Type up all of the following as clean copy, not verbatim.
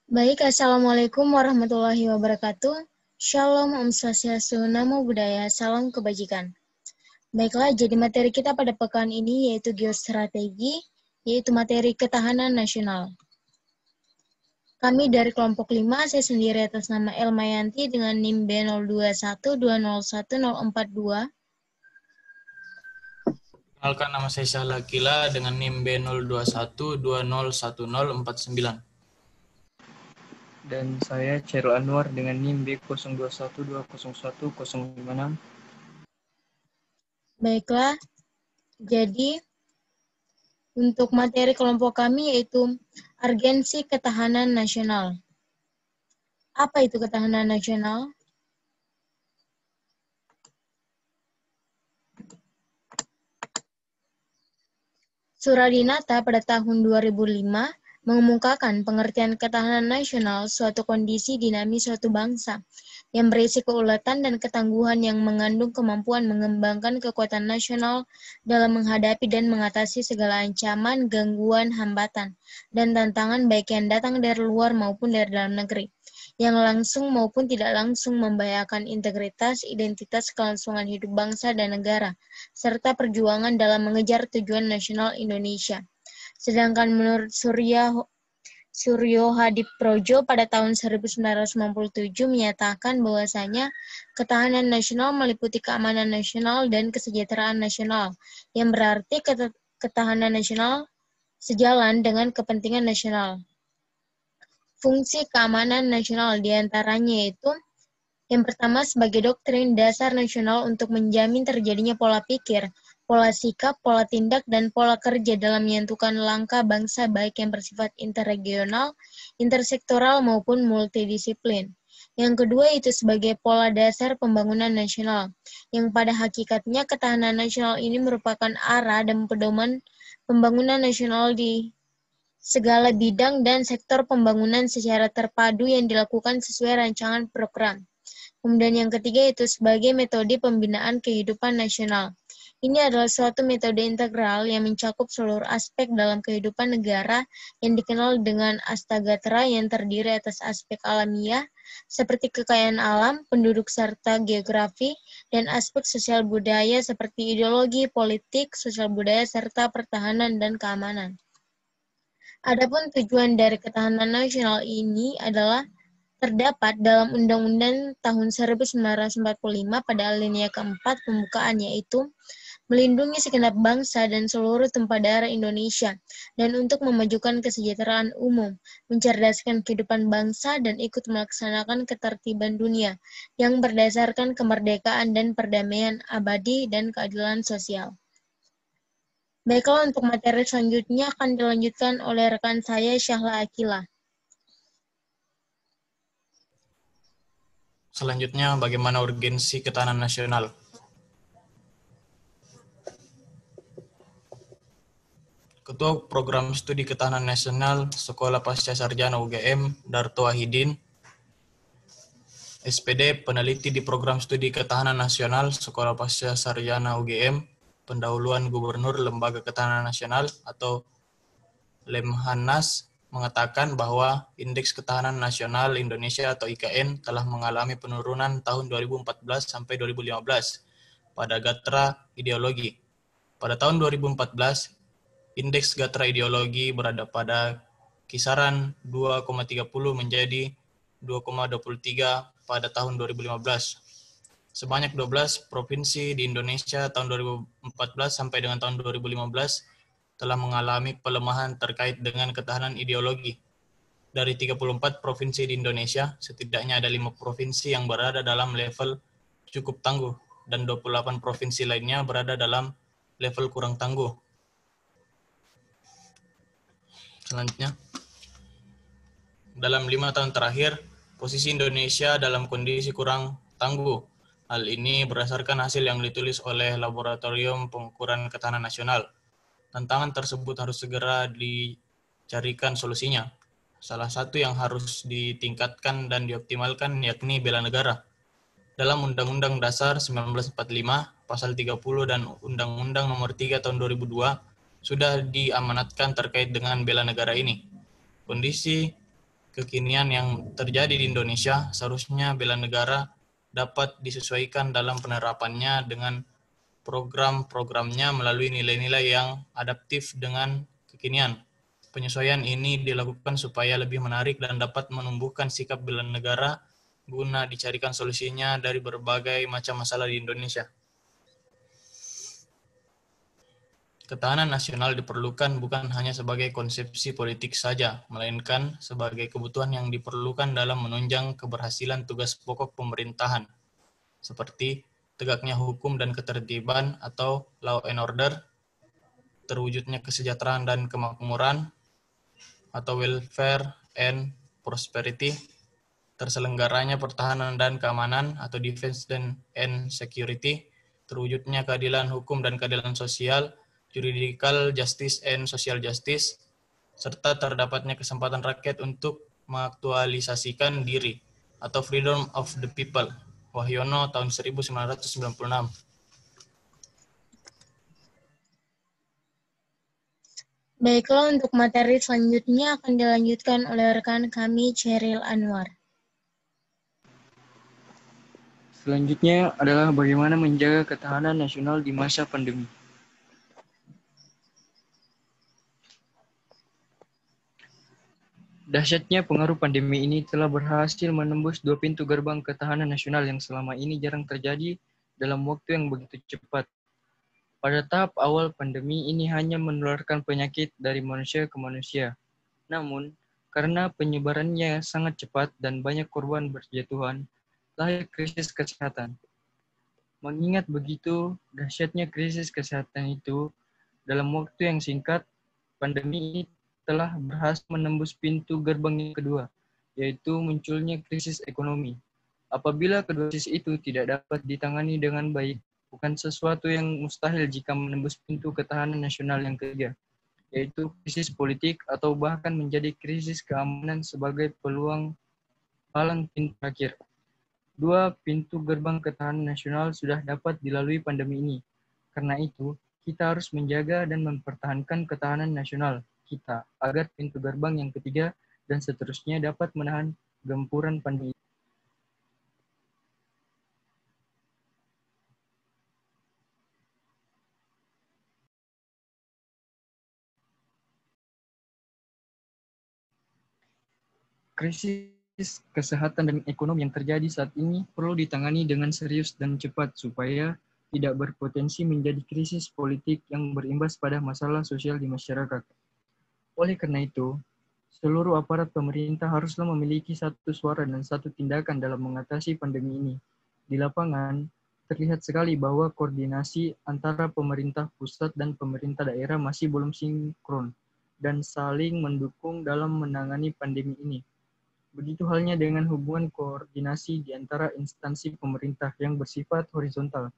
Baik, Assalamualaikum warahmatullahi wabarakatuh. Shalom, Om Swastiastu, Namo Buddhaya, Salam Kebajikan. Baiklah, jadi materi kita pada pekan ini yaitu geostrategi, yaitu materi ketahanan nasional. Kami dari kelompok 5, saya sendiri atas nama Elmayanti dengan NIM B0212011042. Perkenalkan, nama saya Syahla Kila dengan NIM B0212011049. Dan saya Chairul Anwar dengan NIM B0212011056. Baiklah, jadi untuk materi kelompok kami yaitu urgensi ketahanan nasional. Apa itu ketahanan nasional? Suradinata pada tahun 2005 mengemukakan pengertian ketahanan nasional suatu kondisi dinamis suatu bangsa yang berisi keuletan dan ketangguhan yang mengandung kemampuan mengembangkan kekuatan nasional dalam menghadapi dan mengatasi segala ancaman, gangguan, hambatan, dan tantangan baik yang datang dari luar maupun dari dalam negeri, yang langsung maupun tidak langsung membahayakan integritas, identitas, kelangsungan hidup bangsa dan negara, serta perjuangan dalam mengejar tujuan nasional Indonesia. Sedangkan menurut Suryo Hadiprojo pada tahun 1997 menyatakan bahwasanya ketahanan nasional meliputi keamanan nasional dan kesejahteraan nasional, yang berarti ketahanan nasional sejalan dengan kepentingan nasional. Fungsi keamanan nasional diantaranya yaitu yang pertama sebagai doktrin dasar nasional untuk menjamin terjadinya pola pikir, pola sikap, pola tindak, dan pola kerja dalam menentukan langkah bangsa baik yang bersifat interregional, intersektoral, maupun multidisiplin. Yang kedua itu sebagai pola dasar pembangunan nasional, yang pada hakikatnya ketahanan nasional ini merupakan arah dan pedoman pembangunan nasional di segala bidang dan sektor pembangunan secara terpadu yang dilakukan sesuai rancangan program. Kemudian yang ketiga itu sebagai metode pembinaan kehidupan nasional. Ini adalah suatu metode integral yang mencakup seluruh aspek dalam kehidupan negara yang dikenal dengan Astagatara yang terdiri atas aspek alamiah seperti kekayaan alam, penduduk serta geografi, dan aspek sosial budaya seperti ideologi, politik, sosial budaya, serta pertahanan dan keamanan. Adapun tujuan dari ketahanan nasional ini adalah terdapat dalam Undang-Undang tahun 1945 pada alinea keempat pembukaan, yaitu melindungi segenap bangsa dan seluruh tumpah darah Indonesia, dan untuk memajukan kesejahteraan umum, mencerdaskan kehidupan bangsa, dan ikut melaksanakan ketertiban dunia yang berdasarkan kemerdekaan dan perdamaian abadi dan keadilan sosial. Baiklah, untuk materi selanjutnya akan dilanjutkan oleh rekan saya Syahla Akila. Selanjutnya, bagaimana urgensi ketahanan nasional? Ketua Program Studi Ketahanan Nasional Sekolah Pasca Sarjana UGM, Darto Wahidin, SPD, peneliti di Program Studi Ketahanan Nasional Sekolah Pasca Sarjana UGM, Pendahuluan Gubernur Lembaga Ketahanan Nasional atau Lemhanas, mengatakan bahwa Indeks Ketahanan Nasional Indonesia atau IKN telah mengalami penurunan tahun 2014 sampai 2015 pada gatra ideologi. Pada tahun 2014, Indeks Gatra Ideologi berada pada kisaran 2,30 menjadi 2,23 pada tahun 2015. Sebanyak 12 provinsi di Indonesia tahun 2014 sampai dengan tahun 2015 telah mengalami pelemahan terkait dengan ketahanan ideologi. Dari 34 provinsi di Indonesia, setidaknya ada 5 provinsi yang berada dalam level cukup tangguh dan 28 provinsi lainnya berada dalam level kurang tangguh. Selanjutnya, dalam 5 tahun terakhir, posisi Indonesia dalam kondisi kurang tangguh. Hal ini berdasarkan hasil yang ditulis oleh Laboratorium Pengukuran Ketahanan Nasional. Tantangan tersebut harus segera dicarikan solusinya. Salah satu yang harus ditingkatkan dan dioptimalkan yakni bela negara. Dalam Undang-Undang Dasar 1945, Pasal 30 dan Undang-Undang Nomor 3 Tahun 2002 sudah diamanatkan terkait dengan bela negara ini. Kondisi kekinian yang terjadi di Indonesia, seharusnya bela negara dapat disesuaikan dalam penerapannya dengan program-programnya melalui nilai-nilai yang adaptif dengan kekinian. Penyesuaian ini dilakukan supaya lebih menarik dan dapat menumbuhkan sikap bela negara guna dicarikan solusinya dari berbagai macam masalah di Indonesia. Ketahanan nasional diperlukan bukan hanya sebagai konsepsi politik saja, melainkan sebagai kebutuhan yang diperlukan dalam menunjang keberhasilan tugas pokok pemerintahan, seperti tegaknya hukum dan ketertiban atau law and order, terwujudnya kesejahteraan dan kemakmuran atau welfare and prosperity, terselenggaranya pertahanan dan keamanan atau defense and security, terwujudnya keadilan hukum dan keadilan sosial, juridical justice and social justice, serta terdapatnya kesempatan rakyat untuk mengaktualisasikan diri atau freedom of the people. Wahyono tahun 1996. Baiklah, untuk materi selanjutnya akan dilanjutkan oleh rekan kami, Cheryl Anwar. Selanjutnya adalah bagaimana menjaga ketahanan nasional di masa pandemi. Dahsyatnya pengaruh pandemi ini telah berhasil menembus 2 pintu gerbang ketahanan nasional yang selama ini jarang terjadi dalam waktu yang begitu cepat. Pada tahap awal pandemi ini hanya menularkan penyakit dari manusia ke manusia. Namun, karena penyebarannya sangat cepat dan banyak korban berjatuhan, lahir krisis kesehatan. Mengingat begitu dahsyatnya krisis kesehatan itu, dalam waktu yang singkat, pandemi ini telah berhasil menembus pintu gerbang yang kedua, yaitu munculnya krisis ekonomi. Apabila kedua krisis itu tidak dapat ditangani dengan baik, bukan sesuatu yang mustahil jika menembus pintu ketahanan nasional yang ketiga, yaitu krisis politik atau bahkan menjadi krisis keamanan sebagai peluang palang pintu terakhir. 2 pintu gerbang ketahanan nasional sudah dapat dilalui pandemi ini. Karena itu, kita harus menjaga dan mempertahankan ketahanan nasional kita agar pintu gerbang yang ketiga dan seterusnya dapat menahan gempuran pandemi. Krisis kesehatan dan ekonomi yang terjadi saat ini perlu ditangani dengan serius dan cepat supaya tidak berpotensi menjadi krisis politik yang berimbas pada masalah sosial di masyarakat. Oleh karena itu, seluruh aparat pemerintah haruslah memiliki satu suara dan satu tindakan dalam mengatasi pandemi ini. Di lapangan, terlihat sekali bahwa koordinasi antara pemerintah pusat dan pemerintah daerah masih belum sinkron dan saling mendukung dalam menangani pandemi ini. Begitu halnya dengan hubungan koordinasi di antara instansi pemerintah yang bersifat horizontal.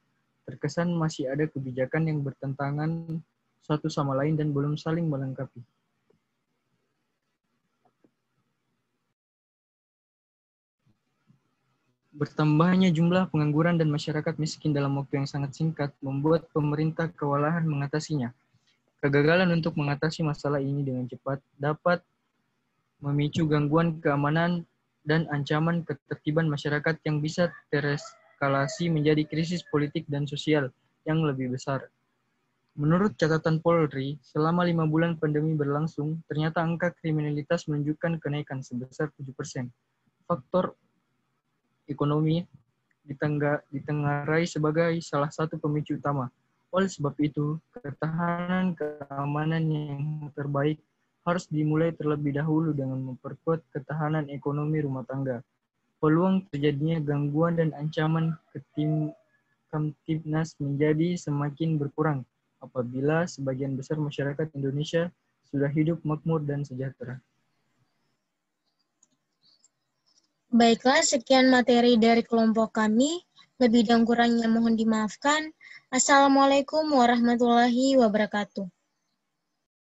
Terkesan masih ada kebijakan yang bertentangan satu sama lain dan belum saling melengkapi. Bertambahnya jumlah pengangguran dan masyarakat miskin dalam waktu yang sangat singkat membuat pemerintah kewalahan mengatasinya. Kegagalan untuk mengatasi masalah ini dengan cepat dapat memicu gangguan keamanan dan ancaman ketertiban masyarakat yang bisa tereskalasi menjadi krisis politik dan sosial yang lebih besar. Menurut catatan Polri, selama 5 bulan pandemi berlangsung, ternyata angka kriminalitas menunjukkan kenaikan sebesar 7%. Faktor ekonomi ditengarai sebagai salah satu pemicu utama. Oleh sebab itu, ketahanan keamanan yang terbaik harus dimulai terlebih dahulu dengan memperkuat ketahanan ekonomi rumah tangga. Peluang terjadinya gangguan dan ancaman Kamtibnas menjadi semakin berkurang apabila sebagian besar masyarakat Indonesia sudah hidup makmur dan sejahtera. Baiklah, sekian materi dari kelompok kami. Lebih dan kurangnya mohon dimaafkan. Assalamualaikum warahmatullahi wabarakatuh.